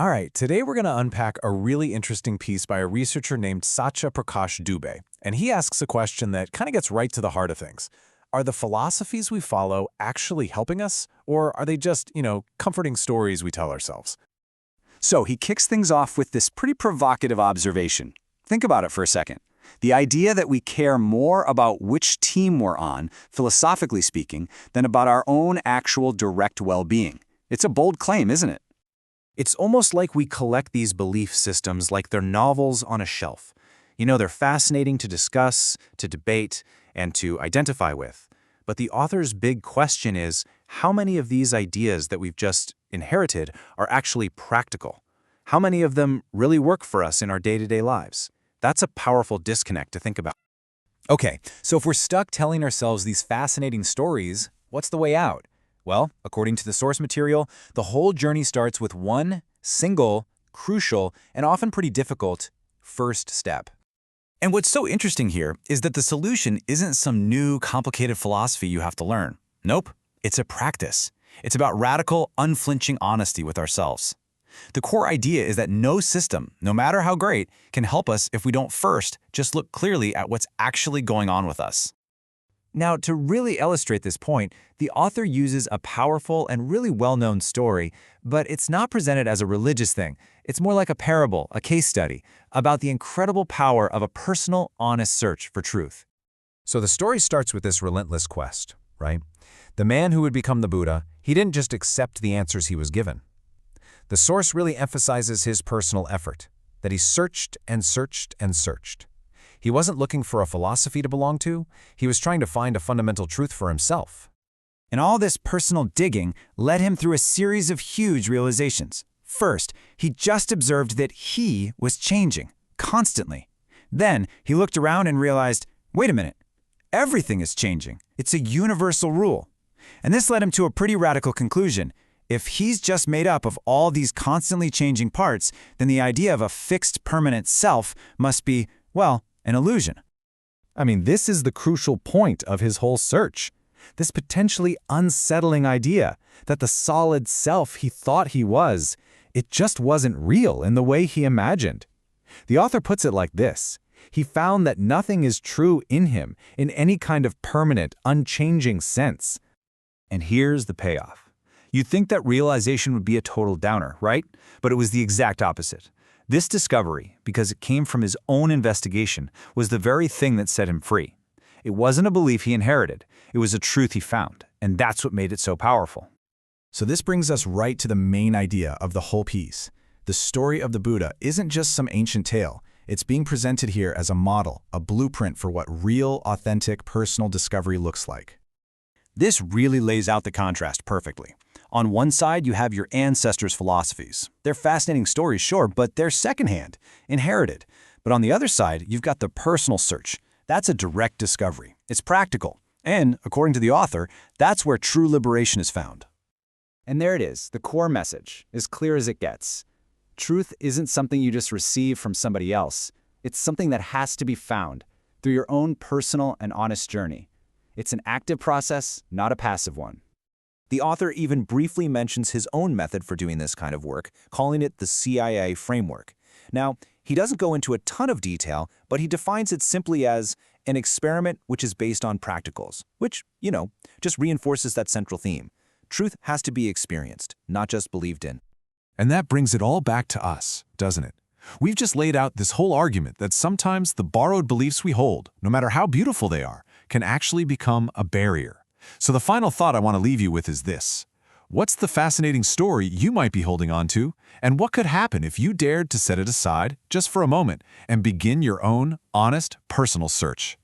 All right, today we're going to unpack a really interesting piece by a researcher named Satya Prakash Dubey. And he asks a question that kind of gets right to the heart of things. Are the philosophies we follow actually helping us, or are they just, comforting stories we tell ourselves? So he kicks things off with this pretty provocative observation. Think about it for a second. The idea that we care more about which team we're on, philosophically speaking, than about our own actual direct well-being. It's a bold claim, isn't it? It's almost like we collect these belief systems like they're novels on a shelf. They're fascinating to discuss, to debate, and to identify with. But the author's big question is, how many of these ideas that we've just inherited are actually practical? How many of them really work for us in our day-to-day lives? That's a powerful disconnect to think about. Okay, so if we're stuck telling ourselves these fascinating stories, what's the way out? Well, according to the source material, the whole journey starts with one single, crucial, and often pretty difficult first step. And what's so interesting here is that the solution isn't some new, complicated philosophy you have to learn. Nope, it's a practice. It's about radical, unflinching honesty with ourselves. The core idea is that no system, no matter how great, can help us if we don't first just look clearly at what's actually going on with us. Now, to really illustrate this point, the author uses a powerful and really well-known story, but it's not presented as a religious thing. It's more like a parable, a case study, about the incredible power of a personal, honest search for truth. So the story starts with this relentless quest, right? The man who would become the Buddha, he didn't just accept the answers he was given. The source really emphasizes his personal effort, that he searched and searched and searched. He wasn't looking for a philosophy to belong to, he was trying to find a fundamental truth for himself. And all this personal digging led him through a series of huge realizations. First, he just observed that he was changing, constantly. Then, he looked around and realized, wait a minute, everything is changing. It's a universal rule. And this led him to a pretty radical conclusion. If he's just made up of all these constantly changing parts, then the idea of a fixed permanent self must be, well, an illusion. I mean, this is the crucial point of his whole search. This potentially unsettling idea that the solid self he thought he was, it just wasn't real in the way he imagined. The author puts it like this. He found that nothing is true in him in any kind of permanent, unchanging sense. And here's the payoff. You'd think that realization would be a total downer, right? But it was the exact opposite. This discovery, because it came from his own investigation, was the very thing that set him free. It wasn't a belief he inherited, it was a truth he found, and that's what made it so powerful. So this brings us right to the main idea of the whole piece. The story of the Buddha isn't just some ancient tale, it's being presented here as a model, a blueprint for what real, authentic, personal discovery looks like. This really lays out the contrast perfectly. On one side, you have your ancestors' philosophies. They're fascinating stories, sure, but they're secondhand, inherited. But on the other side, you've got the personal search. That's a direct discovery. It's practical. And, according to the author, that's where true liberation is found. And there it is, the core message, as clear as it gets. Truth isn't something you just receive from somebody else. It's something that has to be found through your own personal and honest journey. It's an active process, not a passive one. The author even briefly mentions his own method for doing this kind of work, calling it the CIA framework. Now, he doesn't go into a ton of detail, but he defines it simply as an experiment which is based on practicals, which, just reinforces that central theme. Truth has to be experienced, not just believed in. And that brings it all back to us, doesn't it? We've just laid out this whole argument that sometimes the borrowed beliefs we hold, no matter how beautiful they are, can actually become a barrier. So the final thought I want to leave you with is this. What's the fascinating story you might be holding on to, and what could happen if you dared to set it aside just for a moment and begin your own honest, personal search?